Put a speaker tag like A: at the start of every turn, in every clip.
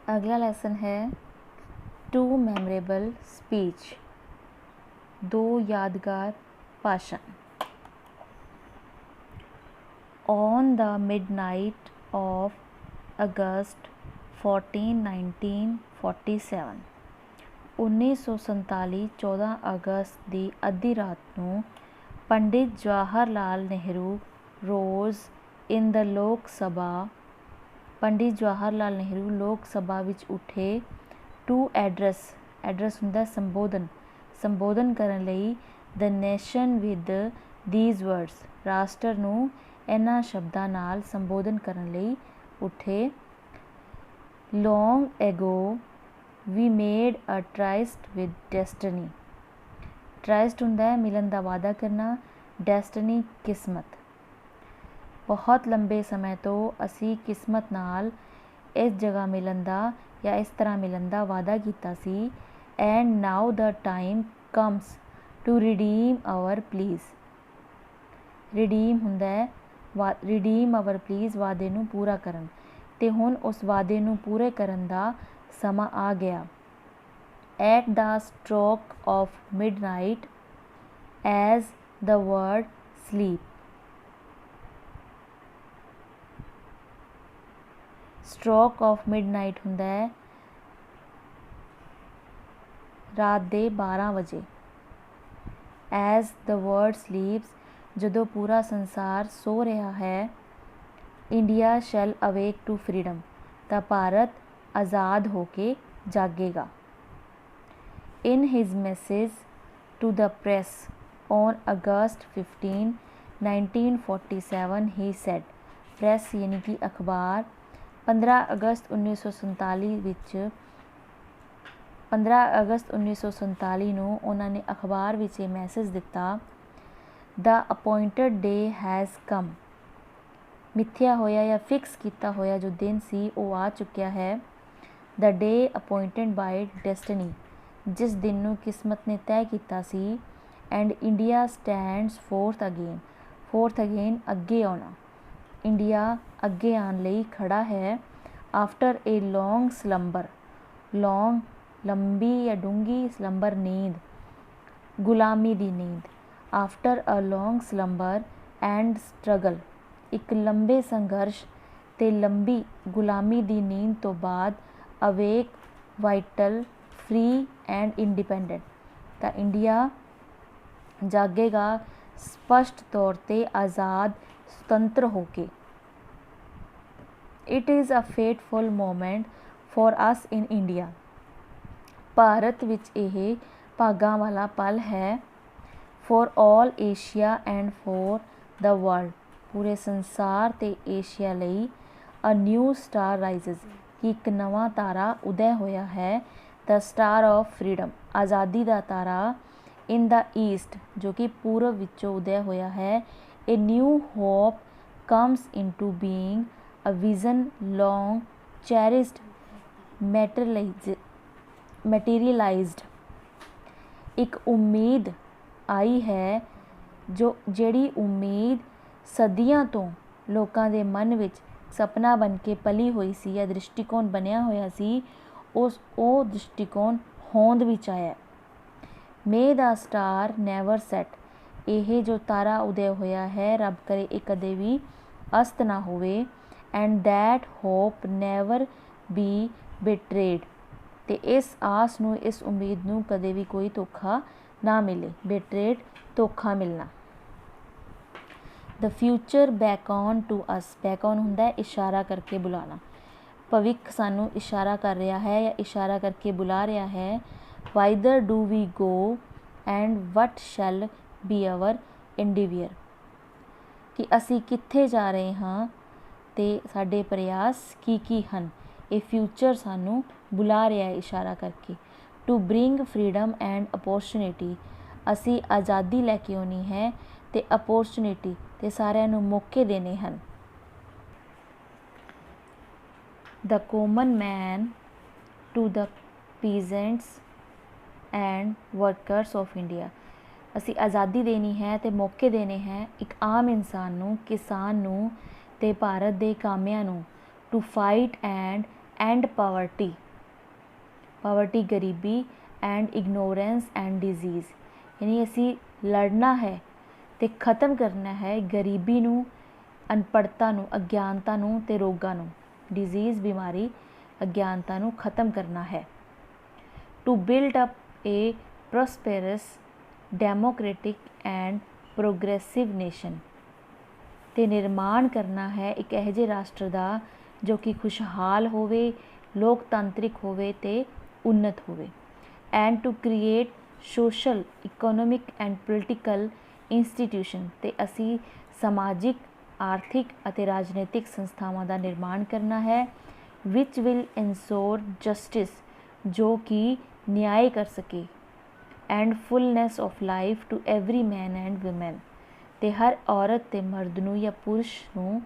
A: अगला लेसन है to memorable speech, दो यादगार भाषण। ऑन द मिडनाइट ऑफ अगस्त 1947 1947 14 अगस्त की अद्धी रात को पंडित जवाहर लाल नेहरू रोज़ इन द लोक सभा, पंडित जवाहर लाल नेहरू लोक सभा विच उठे टू एड्रैस हुंदा संबोधन, संबोधन करन लई the nation with these words, राष्ट्र नूं इन्हां शब्दां नाल संबोधन करन लई उठे। Long ago we made a tryst with destiny, tryst हुंदा है मिलन दा वादा करना, डेस्टिनी किस्मत। बहुत लंबे समय तो असी किस्मत नाल इस जगह मिलन दा या इस तरह मिलन दा वादा कीता सी। And now the time comes to redeem our pledge, redeem हुंदा है रिडीम आवर प्लीज़, वादे नूं पूरा करन, ते हुण उस वादे नूं पूरे करन दा समा आ गया। At the stroke of midnight as the world sleep, stroke of midnight हुंदा है रात दे 12 बजे। एज द वर्ड स्लीप्स, जदों पूरा संसार सो रहा है। India shall awake to freedom, ता भारत आज़ाद होके जागेगा। In his message to the press on August 15 1947 he said, press यानी कि अखबार 15 अगस्त 1947 विच 15 अगस्त 1947 ਨੂੰ ਉਹਨਾਂ ਨੇ ਅਖਬਾਰ ਵਿੱਚ ਇਹ ਮੈਸੇਜ ਦਿੱਤਾ, ਦ ਅਪੋਇੰਟਡ ਡੇ ਹੈਜ਼ ਕਮ, ਮਿੱਥਿਆ ਹੋਇਆ ਜਾਂ ਫਿਕਸ ਕੀਤਾ ਹੋਇਆ ਜੋ ਦਿਨ ਸੀ ਉਹ ਆ ਚੁੱਕਿਆ ਹੈ। ਦ ਡੇ ਅਪੋਇੰਟਡ ਬਾਈ ਡੈਸਟਨੀ, ਜਿਸ ਦਿਨ ਨੂੰ ਕਿਸਮਤ ਨੇ ਤੈਅ ਕੀਤਾ ਸੀ। And India stands forth again ਅੱਗੇ ਆਉਣਾ, ਇੰਡੀਆ ਅੱਗੇ ਆਉਣ ਲਈ ਖੜਾ ਹੈ। ਆਫਟਰ ਏ ਲੌਂਗ ਸਲੰਬਰ, ਲੌਂਗ लंबी या डूंगी, स्लंबर नींद, गुलामी दी नींद। After a long slumber and struggle, एक लंबे संघर्ष ते लंबी गुलामी दी नींद तो बाद awake vital free and independent, तो इंडिया जागेगा स्पष्ट तौर ते आज़ाद स्वतंत्र होके। It is a fateful moment for us in India, Bharat ਵਿੱਚ ਇਹ ਭਾਗਾਂ ਵਾਲਾ ਪਲ ਹੈ। For all Asia and for the world, ਪੂਰੇ ਸੰਸਾਰ ਤੇ ਏਸ਼ੀਆ ਲਈ। ਅ ਨਿਊ ਸਟਾਰ ਰਾਈਜ਼ਸ, ਕਿ ਇੱਕ ਨਵਾਂ ਤਾਰਾ ਉਦੈ ਹੋਇਆ ਹੈ। ਦ ਸਟਾਰ ਆਫ ਫਰੀडम, ਆਜ਼ਾਦੀ ਦਾ ਤਾਰਾ। ਇਨ ਦ ਈਸਟ, ਜੋ ਕਿ ਪੂਰਬ ਵਿੱਚੋਂ ਉਦੈ ਹੋਇਆ ਹੈ। A new hope comes into being, a vision long cherished materialized, ਇੱਕ ਉਮੀਦ ਆਈ ਹੈ ਜੋ ਜਿਹੜੀ ਉਮੀਦ ਸਦੀਆਂ ਤੋਂ ਲੋਕਾਂ ਦੇ ਮਨ ਵਿੱਚ ਸਪਨਾ ਬਣ ਕੇ ਪਲੀ ਹੋਈ ਸੀ ਜਾਂ ਦ੍ਰਿਸ਼ਟੀਕੋਣ ਬਣਿਆ ਹੋਇਆ ਸੀ, ਉਹ ਦ੍ਰਿਸ਼ਟੀਕੋਣ ਹੋਂਦ ਵਿੱਚ ਆਇਆ। ਮੇ ਦਾ ਸਟਾਰ ਨੈਵਰ ਸੈਟ, ਇਹ ਜੋ ਤਾਰਾ ਉਦੈ ਹੋਇਆ ਹੈ ਰੱਬ ਕਰੇ ਇਹ ਕਦੇ ਵੀ ਅਸਤ ਨਾ ਹੋਵੇ। And that hope never be betrayed, ਤੇ ਇਸ ਆਸ ਨੂੰ ਇਸ ਉਮੀਦ ਨੂੰ ਕਦੇ ਵੀ ਕੋਈ ਧੋਖਾ ਨਾ ਮਿਲੇ। ਬਿਟਰੇਡ, ਧੋਖਾ ਮਿਲਣਾ। The future beckons to us, beckons ਹੁੰਦਾ ਹੈ ਇਸ਼ਾਰਾ ਕਰਕੇ ਬੁਲਾਣਾ, ਭਵਿੱਖ ਸਾਨੂੰ ਇਸ਼ਾਰਾ ਕਰ ਰਿਹਾ ਹੈ ਜਾਂ ਇਸ਼ਾਰਾ ਕਰਕੇ ਬੁਲਾ ਰਿਹਾ ਹੈ। Whither do we go and what shall be our endeavour, ਕਿ ਅਸੀਂ ਕਿੱਥੇ ਜਾ ਰਹੇ ਹਾਂ ਤੇ ਸਾਡੇ ਪ੍ਰਯਾਸ ਕੀ ਹਨ। ਇਹ ਫਿਊਚਰ ਸਾਨੂੰ ਬੁਲਾ ਰਿਹਾ ਹੈ ਇਸ਼ਾਰਾ ਕਰਕੇ। To bring freedom and opportunity, ਅਸੀਂ ਆਜ਼ਾਦੀ ਲੈ ਕੇ ਆਉਣੀ ਹੈ ਤੇ ਅਪੋਰਚੁਨਿਟੀ, ਤੇ ਸਾਰਿਆਂ ਨੂੰ ਮੌਕੇ ਦੇਣੇ ਹਨ। The common man to the peasants and workers of India, ਅਸੀਂ ਆਜ਼ਾਦੀ ਦੇਣੀ ਹੈ ਤੇ ਮੌਕੇ ਦੇਣੇ ਹੈ ਇੱਕ ਆਮ ਇਨਸਾਨ ਨੂੰ, ਕਿਸਾਨ ਨੂੰ ਤੇ ਭਾਰਤ ਦੇ ਕਾਮਿਆਂ ਨੂੰ। To fight and end poverty, poverty गरीबी, एंड इग्नोरेंस एंड डिजीज़, यानी असी लड़ना है तो ख़त्म करना है गरीबी नूं, अनपढ़ता नूं, अज्ञानता नूं ते रोगां नूं, डिजीज़ बीमारी अज्ञानता नूं ख़त्म करना है। To build up a prosperous democratic and progressive nation, ते निर्माण करना है एक ਇਹੋ ਜਿਹੇ राष्ट्र का जो कि खुशहाल होवे, लोकतांत्रिक होवे ते उन्नत होवे। And to create social economic and political institution, ते असी समाजिक, आर्थिक ਅਤੇ राजनीतिक संस्थावां का निर्माण करना है। विच विल इंश्योर जस्टिस, जो कि न्याय कर सके, and fullness of life to every man and women, ते हर औरत ते मर्द नूं या पुरुष नूं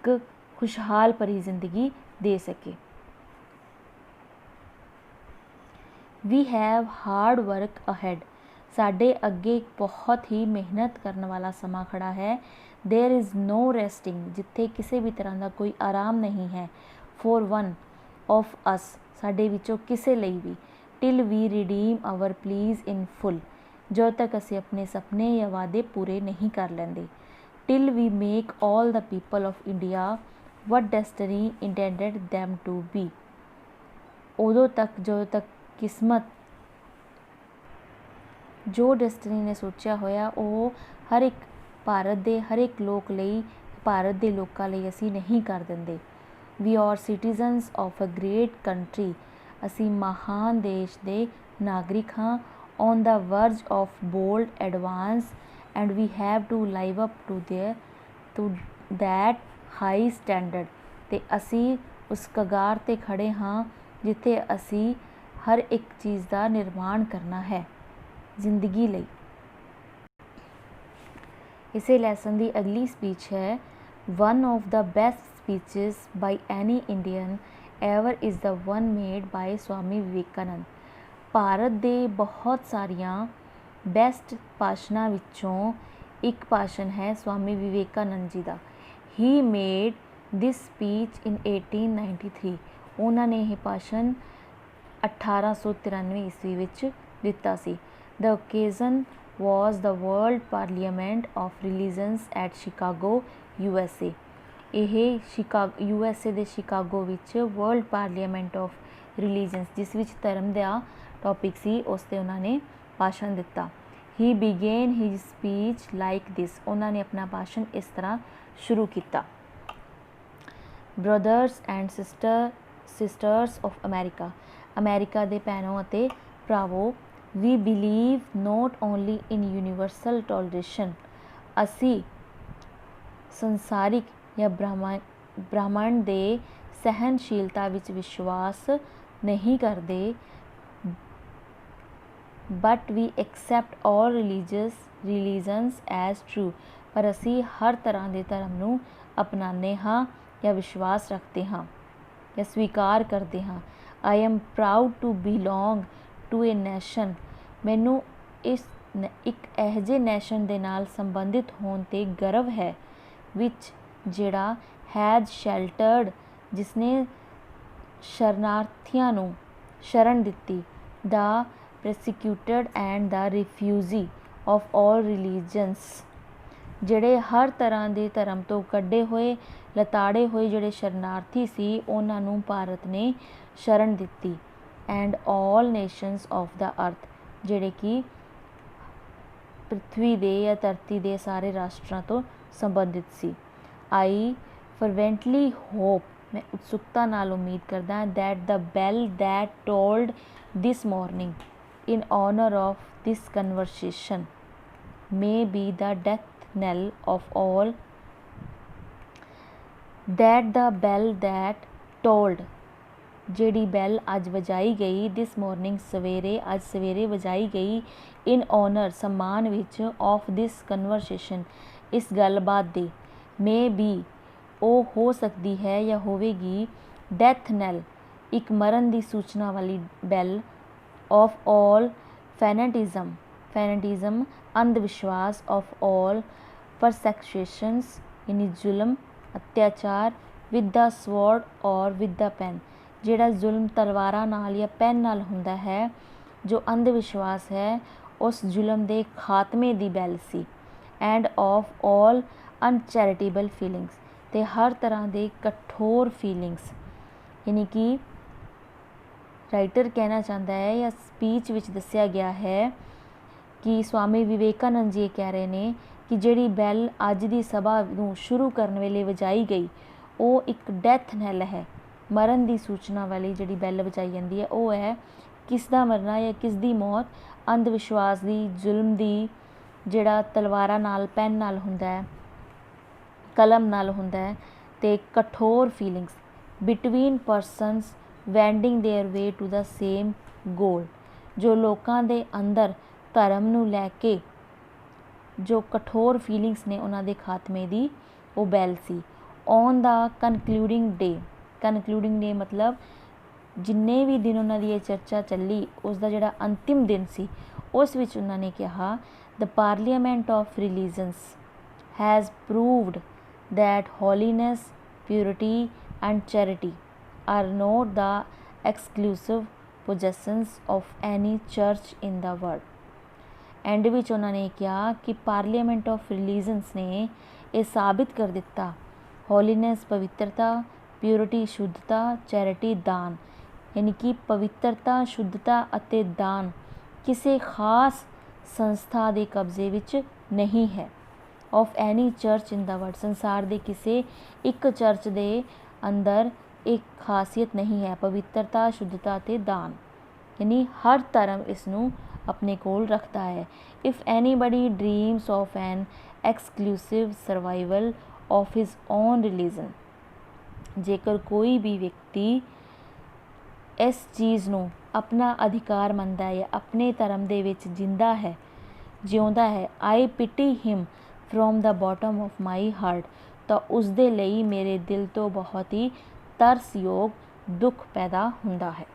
A: एक खुशहाल भरी जिंदगी दे सके। We have hard work ahead, साडे अगे एक बहुत ही मेहनत करने वाला समा खड़ा है। देयर इज़ नो रेस्टिंग, जिथे किसी भी तरह का कोई आराम नहीं है। फॉर वन ऑफ अस, साडे विचों किसे लई भी। Till we redeem our pledge in full, जो तक असी अपने सपने या वादे पूरे नहीं कर लेंदे। Till we make all the people of India what destiny intended them to be, उदों तक जो तक किस्मत, जो डेस्टिनी ने सोचा होया वो हर एक भारत दे हर एक लोक लई, भारत दे लोकां लई असी नहीं कर दिंदे। We are citizens of a great country, असी महान देश दे नागरिक हाँ। On the verge of bold advance, and we have to live up to that high standard, ते असी उस कगार ते खड़े हाँ जिथे असी हर एक चीज़ का निर्माण करना है जिंदगी लई। इसे लैसन की अगली स्पीच है, one of the best speeches by any Indian ever is the one made by Swami Vivekananda. Bharat दे बहुत सारिया बेस्ट भाषणों विचों एक भाषण है स्वामी विवेकानंद जी का। He made this speech in 1893, उन्होंने यह भाषण 1893 ईस्वी विच दिता सी। The occasion was the world parliament of religions at Chicago USA। यह USA के शिकागो विच वर्ल्ड पार्लीमेंट ऑफ रिलीजन्स, जिस विच धर्म का टॉपिक सी, उस ते उन्होंने भाषण दिता। He began his speech like this, उन्होंने अपना भाषण इस तरह शुरू किया। Brothers and sisters of America, America के भैनों और भरावो, we believe not only in universal toleration, असी संसारिक या ब्रह्मांड के सहनशीलता विच विश्वास नहीं करते, but we accept all religions as true, पर असी हर तरह के धर्म नूं अपनाने हाँ या विश्वास रखते हाँ या स्वीकार करते हाँ। I am proud to belong to a nation, मैनू इस एक ਇਹੋ ਜਿਹੇ नैशन ਦੇ ਨਾਲ संबंधित होने ते गर्व है, विच जिहड़ा हैज शैल्टर्ड, जिसने शरणार्थियों नूं शरण दिती, the prosecuted and the refugee of all religions, ਜਿਹੜੇ हर तरह के धर्म तो कड्डे होए लताड़े होए ਜਿਹੜੇ शरणार्थी सी उन्हां नूं भारत ने शरण दिती। And all Nations of the earth, ਜਿਹੜੇ कि पृथ्वी दे या धरती दे सारे राष्ट्रां तो संबंधित सी। आई फरवेंटली होप, मैं उत्सुकता नाल उम्मीद करदा that the bell that tolled this morning in honour of this conversation may be the death knell of all, that the bell that tolled, ਜਿਹੜੀ बैल अज वजाई गई दिस मॉर्निंग सवेरे अज सवेरे वजाई गई इन ऑनर सम्मान विच ऑफ दिस कन्वर्सेशन इस गलबात दे, मे बी वो हो सकती है या होवेगी डेथ नैल एक मरण की सूचना वाली बैल ऑफ ऑल फैनेटिज़म अंधविश्वास ऑफ ऑल परसेक्शंस यानी जुल्म अत्याचार ਵਿਦ ਦਾ ਸਵੋਰਡ ਔਰ ਵਿਦ ਦਾ ਪੈਨ। ਜਿਹੜਾ ਜ਼ੁਲਮ ਤਲਵਾਰਾਂ ਨਾਲ ਜਾਂ ਪੈਨ ਨਾਲ ਹੁੰਦਾ ਹੈ, ਜੋ ਅੰਧ ਵਿਸ਼ਵਾਸ ਹੈ, ਉਸ ਜ਼ੁਲਮ ਦੇ ਖਾਤਮੇ ਦੀ ਬੈਲ ਸੀ। ਐਂਡ ਆਫ ਆਲ ਅਨਚੈਰੀਟੇਬਲ ਫੀਲਿੰਗਸ, ਅਤੇ ਹਰ ਤਰ੍ਹਾਂ ਦੇ ਕਠੋਰ ਫੀਲਿੰਗਸ। ਯਾਨੀ ਕਿ ਰਾਈਟਰ ਕਹਿਣਾ ਚਾਹੁੰਦਾ ਹੈ ਜਾਂ ਸਪੀਚ ਵਿੱਚ ਦੱਸਿਆ ਗਿਆ ਹੈ ਕਿ ਸਵਾਮੀ ਵਿਵੇਕਾਨੰਦ ਜੀ ਇਹ ਕਹਿ ਰਹੇ ਨੇ ਕਿ ਜਿਹੜੀ ਬੈਲ ਅੱਜ ਦੀ ਸਭਾ ਨੂੰ ਸ਼ੁਰੂ ਕਰਨ ਵੇਲੇ ਵਜਾਈ ਗਈ, ਉਹ ਇੱਕ ਡੈਥ ਨੈਲ ਹੈ। ਮਰਨ ਦੀ ਸੂਚਨਾ ਵਾਲੀ ਜਿਹੜੀ ਬੈਲ ਵਜਾਈ ਜਾਂਦੀ ਹੈ, ਉਹ ਹੈ ਕਿਸ ਦਾ ਮਰਨਾ ਜਾਂ ਕਿਸ ਦੀ ਮੌਤ। ਅੰਧ ਵਿਸ਼ਵਾਸ ਦੀ, ਜ਼ੁਲਮ ਦੀ, ਜਿਹੜਾ ਤਲਵਾਰਾਂ ਨਾਲ, ਪੈਨ ਨਾਲ ਹੁੰਦਾ ਹੈ, ਕਲਮ ਨਾਲ ਹੁੰਦਾ ਹੈ, ਅਤੇ ਕਠੋਰ feelings between persons wending their way to the same goal. ਜੋ ਲੋਕਾਂ ਦੇ ਅੰਦਰ ਧਰਮ ਨੂੰ ਲੈ ਕੇ ਜੋ ਕਠੋਰ ਫੀਲਿੰਗਸ ਨੇ, ਉਹਨਾਂ ਦੇ ਖਾਤਮੇ ਦੀ ਉਹ ਬੈਲ ਸੀ। ਔਨ ਦਾ ਕਨਕਲੂਡਿੰਗ ਡੇ ਮਤਲਬ ਜਿੰਨੇ ਵੀ ਦਿਨ ਉਹਨਾਂ ਦੀ ਇਹ ਚਰਚਾ ਚੱਲੀ, ਉਸ ਦਾ ਜਿਹੜਾ ਅੰਤਿਮ ਦਿਨ ਸੀ, ਉਸ ਵਿੱਚ ਉਹਨਾਂ ਨੇ ਕਿਹਾ the parliament of religions has proved that holiness, purity and charity are not the exclusive possessions of any church in the world। And ਵਿੱਚ ਉਹਨਾਂ ਨੇ ਕਿਹਾ ਕਿ ਪਾਰਲੀਮੈਂਟ ਆਫ ਰਿਲੀਜਨਸ ਨੇ ਇਹ ਸਾਬਿਤ ਕਰ ਦਿੱਤਾ, ਹੋਲੀਨੈਸ ਪਵਿੱਤਰਤਾ, ਪਿਉਰਿਟੀ ਸ਼ੁੱਧਤਾ, ਚੈਰਿਟੀ ਦਾਨ, ਯਾਨੀ ਕਿ ਪਵਿੱਤਰਤਾ, ਸ਼ੁੱਧਤਾ ਅਤੇ ਦਾਨ ਕਿਸੇ ਖਾਸ ਸੰਸਥਾ ਦੇ ਕਬਜ਼ੇ ਵਿੱਚ ਨਹੀਂ ਹੈ। Of any church in the world, ਸੰਸਾਰ ਦੇ ਕਿਸੇ ਇੱਕ ਚਰਚ ਦੇ ਅੰਦਰ ਇੱਕ ਖਾਸੀਅਤ ਨਹੀਂ ਹੈ ਪਵਿੱਤਰਤਾ, ਸ਼ੁੱਧਤਾ ਅਤੇ ਦਾਨ, ਯਾਨੀ ਹਰ ਧਰਮ ਇਸ ਨੂੰ ਆਪਣੇ ਕੋਲ ਰੱਖਦਾ ਹੈ। If anybody dreams of an exclusive survival of his own religion, ਜੇਕਰ ਕੋਈ ਵੀ ਵਿਅਕਤੀ ਇਸ ਚੀਜ਼ ਨੂੰ ਆਪਣਾ ਅਧਿਕਾਰ ਮੰਨਦਾ ਹੈ ਜਾਂ ਆਪਣੇ ਧਰਮ ਦੇ ਵਿੱਚ ਜਿਉਂਦਾ ਹੈ, I pity him from the bottom of my heart, ਤਾਂ ਉਸਦੇ ਲਈ ਮੇਰੇ ਦਿਲ ਤੋਂ ਬਹੁਤ ਹੀ ਤਰਸਯੋਗ ਦੁੱਖ ਪੈਦਾ ਹੁੰਦਾ ਹੈ।